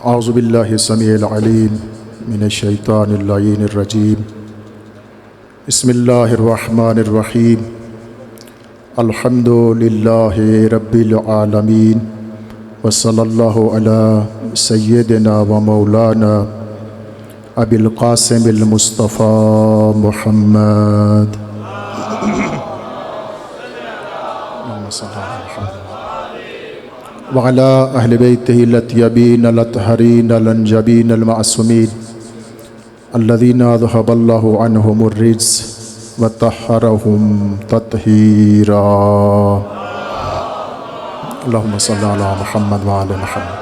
اعوذ باللہ السمیع العلیم من الشیطان اللعین الرجیم بسم اللہ الرحمن الرحیم الحمد للہ رب العالمین وصلی اللہ علی سیدنا و مولانا ابی القاسم المصطفیٰ محمد وعلى أهل بيته الأطيبين الأطهرين الأنجبين المعصومين الذين ذهب الله عنهم الرجس وطهرهم تطهيرا اللهم صل على محمد وعلى محمد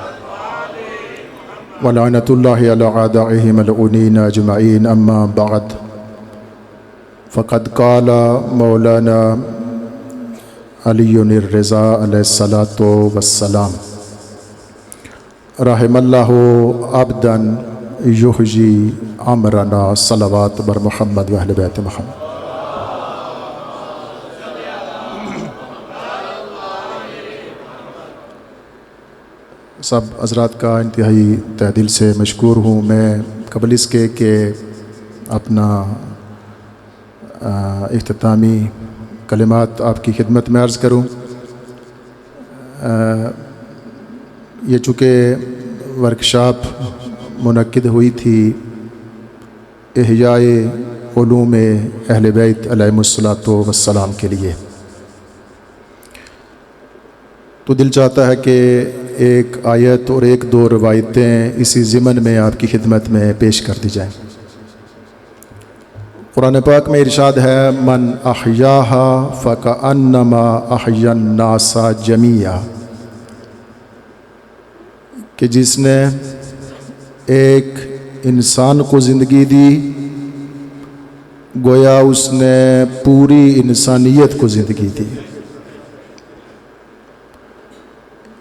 ولعنة الله على أعدائهم الملعونين أجمعين أما بعد فقد قال مولانا علی الرضا علیہ الصلاۃ والسلام رحم اللہ عبدا یحیی امرنا صلوات بر محمد و اہل بیت محمد۔ سب حضرات کا انتہائی تہ دل سے مشکور ہوں میں قبل اس کے کہ اپنا اختتامی کلمات آپ کی خدمت میں عرض کروں۔ یہ چونکہ ورکشاپ منعقد ہوئی تھی احیاء علوم اہل بیت علیہم الصلاۃ والسلام کے لیے، تو دل چاہتا ہے کہ ایک آیت اور ایک دو روایتیں اسی ضمن میں آپ کی خدمت میں پیش کر دی جائیں۔ قرآن پاک میں ارشاد ہے من احیاہا فکأنما احیا الناس جمیعا، کہ جس نے ایک انسان کو زندگی دی گویا اس نے پوری انسانیت کو زندگی دی۔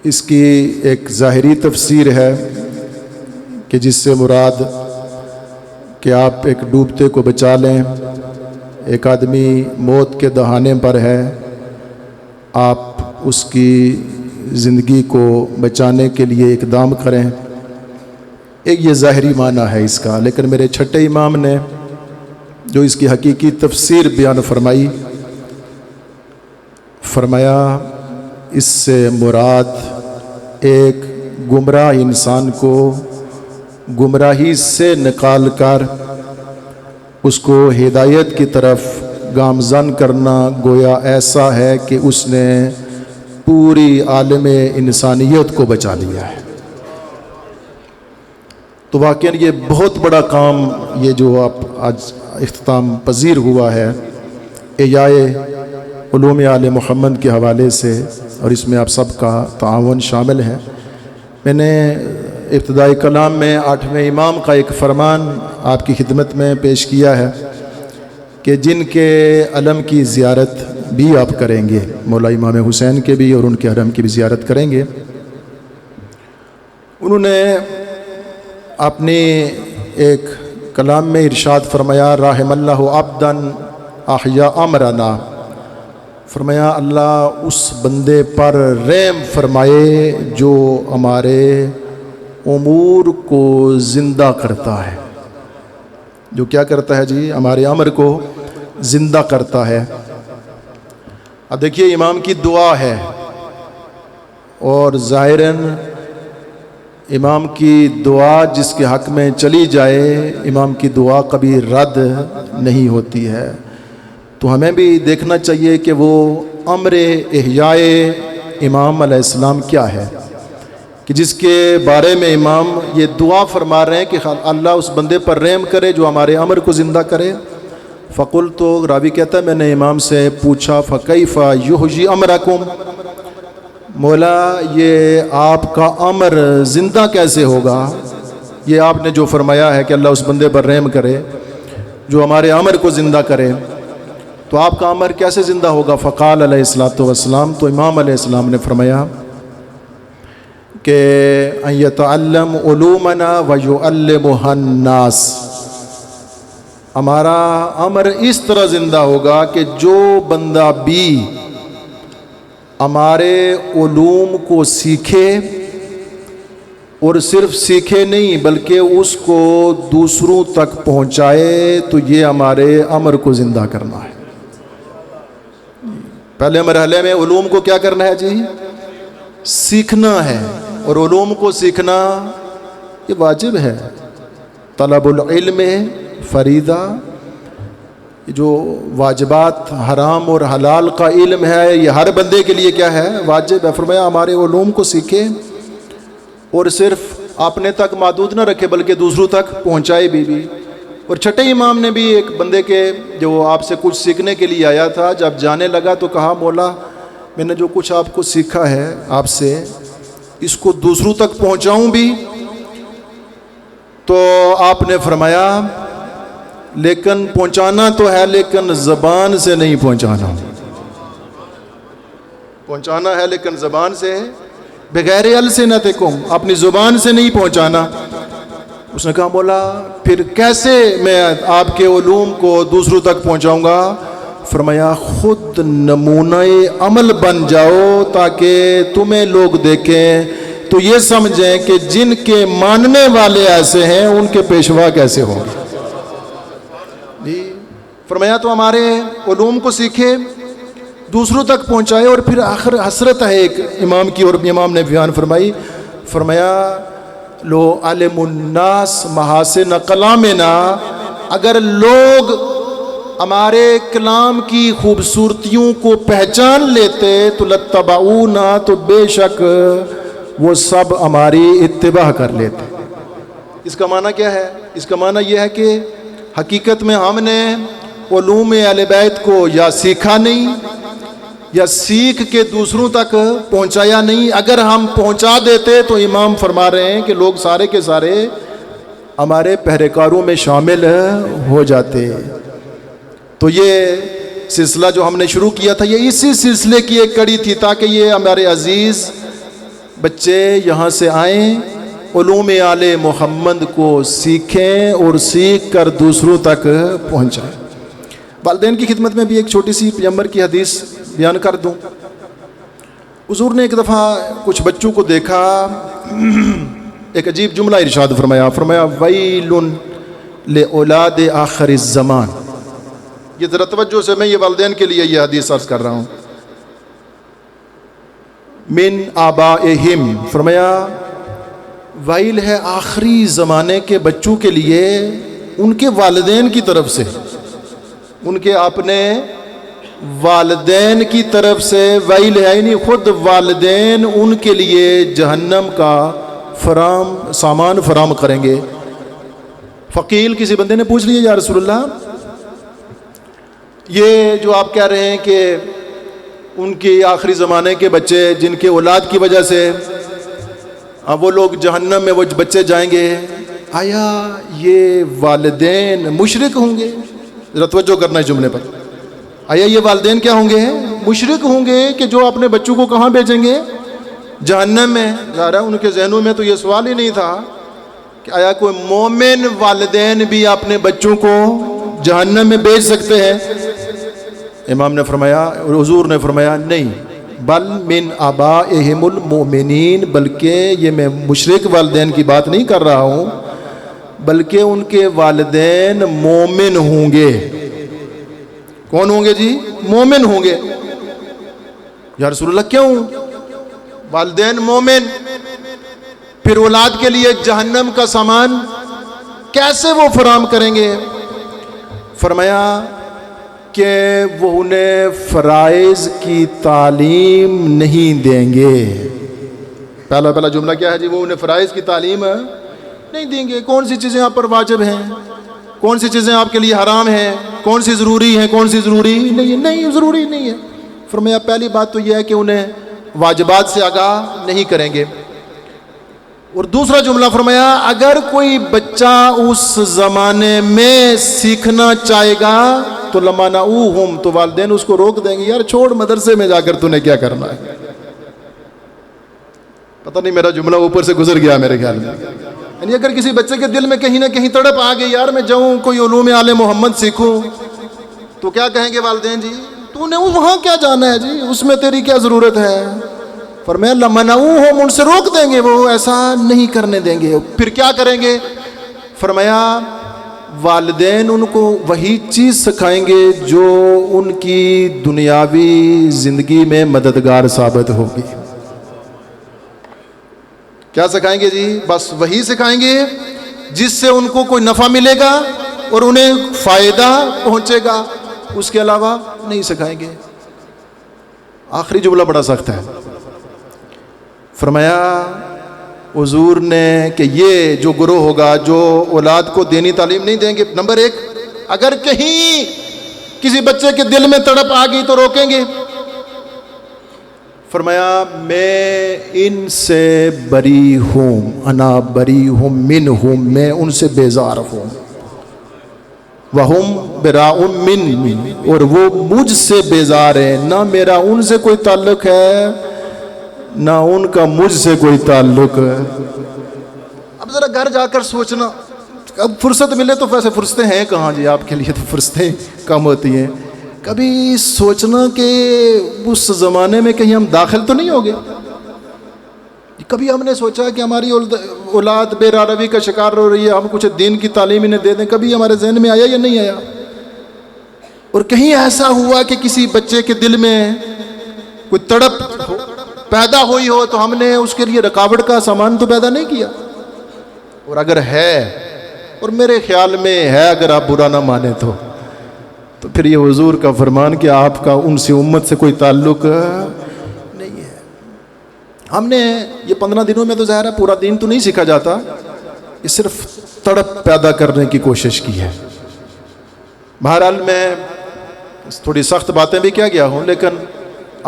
اس کی ایک ظاہری تفسیر ہے کہ جس سے مراد کہ آپ ایک ڈوبتے کو بچا لیں، ایک آدمی موت کے دہانے پر ہے، آپ اس کی زندگی کو بچانے کے لیے اقدام کریں، ایک یہ ظاہری معنی ہے اس کا۔ لیکن میرے چھٹے امام نے جو اس کی حقیقی تفسیر بیان فرمائی، فرمایا اس سے مراد ایک گمراہ انسان کو گمراہی سے نکال کر اس کو ہدایت کی طرف گامزن کرنا گویا ایسا ہے کہ اس نے پوری عالم انسانیت کو بچا لیا ہے۔ تو واقعاً یہ بہت بڑا کام یہ جو آپ آج اختتام پذیر ہوا ہے احیاء علوم آل محمد کے حوالے سے، اور اس میں آپ سب کا تعاون شامل ہے۔ میں نے ابتدائی کلام میں 8ویں امام کا ایک فرمان آپ کی خدمت میں پیش کیا ہے کہ جن کے علم کی زیارت بھی آپ کریں گے، مولا امام حسین کے بھی اور ان کے علم کی بھی زیارت کریں گے۔ انہوں نے اپنے ایک کلام میں ارشاد فرمایا رحم اللہ عبدا احیا امرنا، فرمایا اللہ اس بندے پر رحم فرمائے جو ہمارے امور کو زندہ کرتا ہے، جو کیا کرتا ہے جی؟ ہمارے امر کو زندہ کرتا ہے۔ اب دیکھیے امام کی دعا ہے، اور ظاہراً امام کی دعا جس کے حق میں چلی جائے امام کی دعا کبھی رد نہیں ہوتی ہے۔ تو ہمیں بھی دیکھنا چاہیے کہ وہ امر احیاء امام علیہ السلام کیا ہے کہ جس کے بارے میں امام یہ دعا فرما رہے ہیں کہ اللہ اس بندے پر رحم کرے جو ہمارے امر کو زندہ کرے۔ فقلت، تو راوی کہتا ہے میں نے امام سے پوچھا فکیف یحیی امرکم، مولا یہ آپ کا امر زندہ کیسے ہوگا؟ یہ آپ نے جو فرمایا ہے کہ اللہ اس بندے پر رحم کرے جو ہمارے امر کو زندہ کرے، تو آپ کا امر کیسے زندہ ہوگا؟ فقال علیہ الصلاۃ والسلام، تو امام علیہ السلام نے فرمایا کہ ان یتعلم علومنا ویعلمها الناس، ہمارا امر اس طرح زندہ ہوگا کہ جو بندہ بھی ہمارے علوم کو سیکھے اور صرف سیکھے نہیں بلکہ اس کو دوسروں تک پہنچائے، تو یہ ہمارے امر کو زندہ کرنا ہے۔ پہلے مرحلے میں علوم کو کیا کرنا ہے جی؟ سیکھنا ہے، اور علوم کو سیکھنا یہ واجب ہے۔ طلب العلم فریضہ، جو واجبات حرام اور حلال کا علم ہے یہ ہر بندے کے لیے کیا ہے؟ واجب ہے۔ فرمایا ہمارے علوم کو سیکھے اور صرف اپنے تک محدود نہ رکھے بلکہ دوسروں تک پہنچائے بھی۔ اور چھٹے امام نے بھی ایک بندے کے جو آپ سے کچھ سیکھنے کے لیے آیا تھا، جب جانے لگا تو کہا مولا میں نے جو کچھ آپ کو سیکھا ہے آپ سے، اس کو دوسروں تک پہنچاؤں بھی؟ تو آپ نے فرمایا لیکن پہنچانا تو ہے لیکن زبان سے نہیں پہنچانا، پہنچانا ہے لیکن زبان سے، بغیر السنتکم، اپنی زبان سے نہیں پہنچانا۔ اس نے کہا مولا پھر کیسے میں آپ کے علوم کو دوسروں تک پہنچاؤں گا؟ فرمایا خود نمونہ عمل بن جاؤ تاکہ تمہیں لوگ دیکھیں تو یہ سمجھیں کہ جن کے ماننے والے ایسے ہیں ان کے پیشوا کیسے ہوں گے۔ فرمایا تو ہمارے علوم کو سیکھے، دوسروں تک پہنچائے، اور پھر آخر حسرت ہے ایک امام کی، اور امام نے بیان فرمائی، فرمایا لو علم الناس محاسن کلامنا، اگر لوگ ہمارے کلام کی خوبصورتیوں کو پہچان لیتے تو لتبعونا، تو بے شک وہ سب ہماری اتباع کر لیتے۔ اس کا معنی کیا ہے؟ اس کا معنی یہ ہے کہ حقیقت میں ہم نے علوم اہل بیت کو یا سیکھا نہیں یا سیکھ کے دوسروں تک پہنچایا نہیں۔ اگر ہم پہنچا دیتے تو امام فرما رہے ہیں کہ لوگ سارے کے سارے ہمارے پہریکاروں میں شامل ہو جاتے۔ تو یہ سلسلہ جو ہم نے شروع کیا تھا یہ اسی سلسلے کی ایک کڑی تھی، تاکہ یہ ہمارے عزیز بچے یہاں سے آئیں، علوم آل محمد کو سیکھیں اور سیکھ کر دوسروں تک پہنچائیں۔ والدین کی خدمت میں بھی ایک چھوٹی سی پیغمبر کی حدیث بیان کر دوں۔ حضور نے ایک دفعہ کچھ بچوں کو دیکھا، ایک عجیب جملہ ارشاد فرمایا، فرمایا ویل لأولاد آخر الزمان۔ یہ ذرا توجہ سے میں یہ والدین کے لیے یہ حدیث عرض کر رہا ہوں۔ من آبائہم، فرمایا ویل ہے آخری زمانے کے بچوں کے لیے ان کے والدین کی طرف سے، ان کے اپنے والدین کی طرف سے ویل ہے، یعنی خود والدین ان کے لیے جہنم کا سامان فراہم کریں گے۔ فقیل، کسی بندے نے پوچھ لیا یا رسول اللہ یہ جو آپ کہہ رہے ہیں کہ ان کی آخری زمانے کے بچے جن کے اولاد کی وجہ سے وہ لوگ جہنم میں وہ بچے جائیں گے، آیا یہ والدین مشرک ہوں گے؟ ذرا توجہ کرنا ہے جملے پر۔ آیا یہ والدین کیا ہوں گے؟ مشرک ہوں گے کہ جو اپنے بچوں کو کہاں بھیجیں گے؟ جہنم میں۔ ظاہر ہے ان کے ذہنوں میں تو یہ سوال ہی نہیں تھا کہ آیا کوئی مومن والدین بھی اپنے بچوں کو جہنم میں بھیج سکتے ہیں؟ امام نے فرمایا اور حضور نے فرمایا نہیں، بل من آبائہم المؤمنین، بلکہ یہ میں مشرک والدین کی بات نہیں کر رہا ہوں، بلکہ ان کے والدین مومن ہوں گے۔ کون ہوں گے جی؟ مومن ہوں گے۔ یا رسول اللہ کیوں والدین مومن، پھر اولاد کے لیے جہنم کا سامان کیسے وہ فراہم کریں گے؟ فرمایا کہ وہ انہیں فرائض کی تعلیم نہیں دیں گے۔ پہلا جملہ کیا ہے جی؟ وہ انہیں فرائض کی تعلیم نہیں دیں گے۔ کون سی چیزیں آپ پر واجب ہیں، کون سی چیزیں آپ کے لیے حرام ہیں، کون سی ضروری ہیں، کون سی ضروری نہیں ضروری نہیں ہے۔ فرمایا پہلی بات تو یہ ہے کہ انہیں واجبات سے آگاہ نہیں کریں گے۔ اور دوسرا جملہ فرمایا اگر کوئی بچہ اس زمانے میں سیکھنا چاہے گا تو لمنعوہم، تو والدین اس کو روک دیں گے، یار چھوڑ مدرسے میں جا کر تو نے کیا کرنا ہے۔ پتہ نہیں میرا جملہ اوپر سے گزر گیا میرے خیال میں۔ یعنی اگر کسی بچے کے دل میں کہیں نہ کہیں تڑپ آ گئی یار میں جاؤں کوئی علوم آل محمد سیکھوں، تو کیا کہیں گے والدین؟ جی تو نے وہاں کیا جانا ہے جی، اس میں تیری کیا ضرورت ہے؟ فرمایا لمنعوہم، ان سے روک دیں گے، وہ ایسا نہیں کرنے دیں گے۔ پھر کیا کریں گے؟ فرمایا والدین ان کو وہی چیز سکھائیں گے جو ان کی دنیاوی زندگی میں مددگار ثابت ہوگی۔ کیا سکھائیں گے جی؟ بس وہی سکھائیں گے جس سے ان کو کوئی نفع ملے گا اور انہیں فائدہ پہنچے گا، اس کے علاوہ نہیں سکھائیں گے۔ آخری جملہ بڑا سخت ہے، فرمایا حضور نے کہ یہ جو گروہ ہوگا جو اولاد کو دینی تعلیم نہیں دیں گے، نمبر ایک، اگر کہیں کسی بچے کے دل میں تڑپ آ گئی تو روکیں گے۔ فرمایا میں ان سے بری ہوں، انا بری ہوں منہم، میں ان سے بیزار ہوں، وہم براء منی، اور وہ مجھ سے بیزار ہیں، نہ میرا ان سے کوئی تعلق ہے نہ ان کا مجھ سے کوئی تعلق ہے۔ اب ذرا گھر جا کر سوچنا، اب فرصت ملے تو ویسے فرصتیں ہیں کہاں جی، آپ کے لیے تو فرصتیں کم ہوتی ہیں، کبھی سوچنا کہ اس زمانے میں کہیں ہم داخل تو نہیں ہو گئے۔ کبھی ہم نے سوچا کہ ہماری اولاد بے روی کا شکار ہو رہی ہے، ہم کچھ دین کی تعلیم انہیں دے دیں، کبھی ہمارے ذہن میں آیا یا نہیں آیا؟ اور کہیں ایسا ہوا کہ کسی بچے کے دل میں کوئی تڑپ پیدا ہوئی ہو تو ہم نے اس کے لیے رکاوٹ کا سامان تو پیدا نہیں کیا؟ اور اگر ہے، اور میرے خیال میں ہے، اگر آپ برا نہ مانیں تو پھر یہ حضور کا فرمان کہ آپ کا ان سے امت سے کوئی تعلق نہیں ہے۔ ہم نے یہ 15 دنوں میں تو ظاہر ہے پورا دین تو نہیں سیکھا جاتا، یہ صرف تڑپ پیدا کرنے کی کوشش کی ہے۔ بہرحال میں تھوڑی سخت باتیں بھی کیا گیا ہوں، لیکن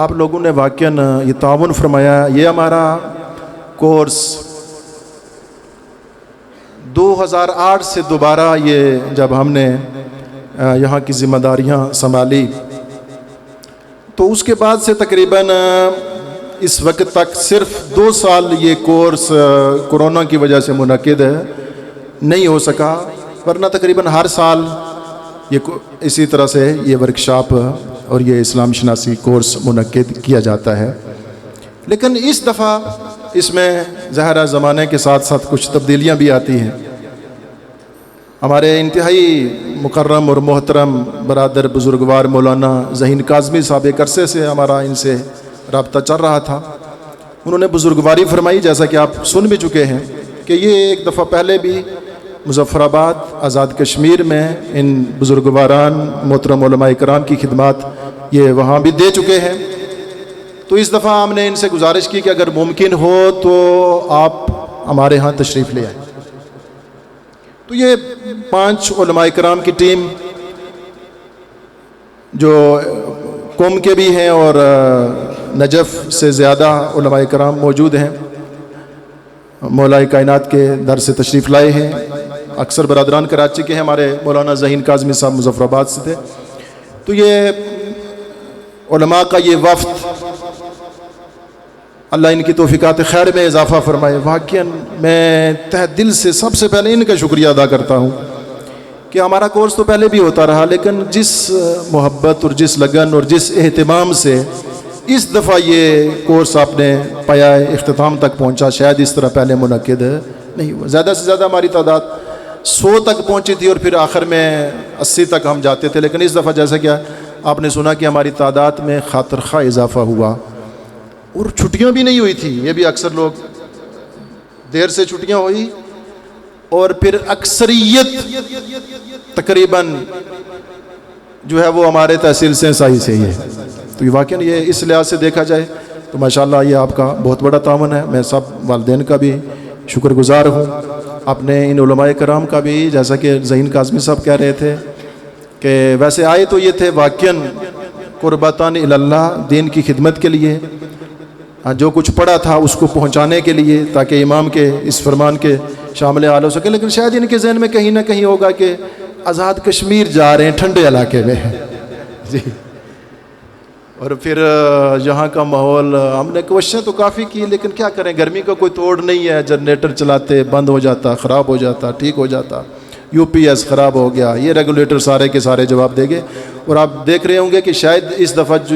آپ لوگوں نے واقعاً یہ تعاون فرمایا۔ یہ ہمارا کورس 2008 سے دوبارہ یہ جب ہم نے یہاں کی ذمہ داریاں سنبھالی تو اس کے بعد سے تقریباً اس وقت تک صرف 2 سال یہ کورس کورونا کی وجہ سے منعقد نہیں ہو سکا، ورنہ تقریباً ہر سال یہ اسی طرح سے یہ ورکشاپ اور یہ اسلام شناسی کورس منعقد کیا جاتا ہے۔ لیکن اس دفعہ اس میں ظاہرہ زمانے کے ساتھ ساتھ کچھ تبدیلیاں بھی آتی ہیں۔ ہمارے انتہائی مکرم اور محترم برادر بزرگوار مولانا ذہین کاظمی صاحب، ایک عرصے سے ہمارا ان سے رابطہ چل رہا تھا، انہوں نے بزرگواری فرمائی، جیسا کہ آپ سن بھی چکے ہیں کہ یہ ایک دفعہ پہلے بھی مظفر آباد آزاد کشمیر میں ان بزرگواران محترم علماء کرام کی خدمات یہ وہاں بھی دے چکے ہیں۔ تو اس دفعہ ہم نے ان سے گزارش کی کہ اگر ممکن ہو تو آپ ہمارے ہاں تشریف لے آئیں۔ تو یہ 5 علماء کرام کی ٹیم جو قوم کے بھی ہیں اور نجف سے زیادہ علماء کرام موجود ہیں، مولا کائنات کے در سے تشریف لائے ہیں۔ اکثر برادران کراچی کے ہیں، ہمارے مولانا ذہین کاظمی صاحب مظفر آباد سے تھے۔ تو یہ علماء کا یہ وفد، اللہ ان کی توفیقات خیر میں اضافہ فرمائے۔ واقعاً میں تہ دل سے سب سے پہلے ان کا شکریہ ادا کرتا ہوں کہ ہمارا کورس تو پہلے بھی ہوتا رہا، لیکن جس محبت اور جس لگن اور جس اہتمام سے اس دفعہ یہ کورس آپ نے پایا اختتام تک پہنچا، شاید اس طرح پہلے منعقد نہیں ہوا۔ زیادہ سے زیادہ ہماری تعداد 100 تک پہنچی تھی اور پھر آخر میں 80 تک ہم جاتے تھے، لیکن اس دفعہ جیسا کہ آپ نے سنا کہ ہماری تعداد میں خاطر خواہ اضافہ ہوا، اور چھٹیاں بھی نہیں ہوئی تھی۔ یہ بھی اکثر لوگ دیر سے چھٹیاں ہوئی، اور پھر اکثریت تقریباً جو ہے وہ ہمارے تحصیل سے سائی سے ہی ہے۔ تو یہ واقعاً یہ اس لحاظ سے دیکھا جائے تو ماشاءاللہ یہ آپ کا بہت بڑا تعاون ہے۔ میں سب والدین کا بھی شکر گزار ہوں، اپنے ان علماء کرام کا بھی، جیسا کہ ذہین کاظمی صاحب کہہ رہے تھے کہ ویسے آئے تو یہ تھے واقعاً قربتان اللہ، دین کی خدمت کے لیے، جو کچھ پڑھا تھا اس کو پہنچانے کے لیے تاکہ امام کے اس فرمان کے شامل حال ہو سکے، لیکن شاید ان کے ذہن میں کہیں نہ کہیں ہوگا کہ آزاد کشمیر جا رہے ہیں، ٹھنڈے علاقے میں جی، اور پھر یہاں کا ماحول ہم نے کوششیں تو کافی کی، لیکن کیا کریں، گرمی کا کوئی توڑ نہیں ہے، جنریٹر چلاتے بند ہو جاتا، خراب ہو جاتا، ٹھیک ہو جاتا، یو پی ایس خراب ہو گیا، یہ ریگولیٹر سارے کے سارے جواب دے گے۔ اور آپ دیکھ رہے ہوں گے کہ شاید اس دفعہ جو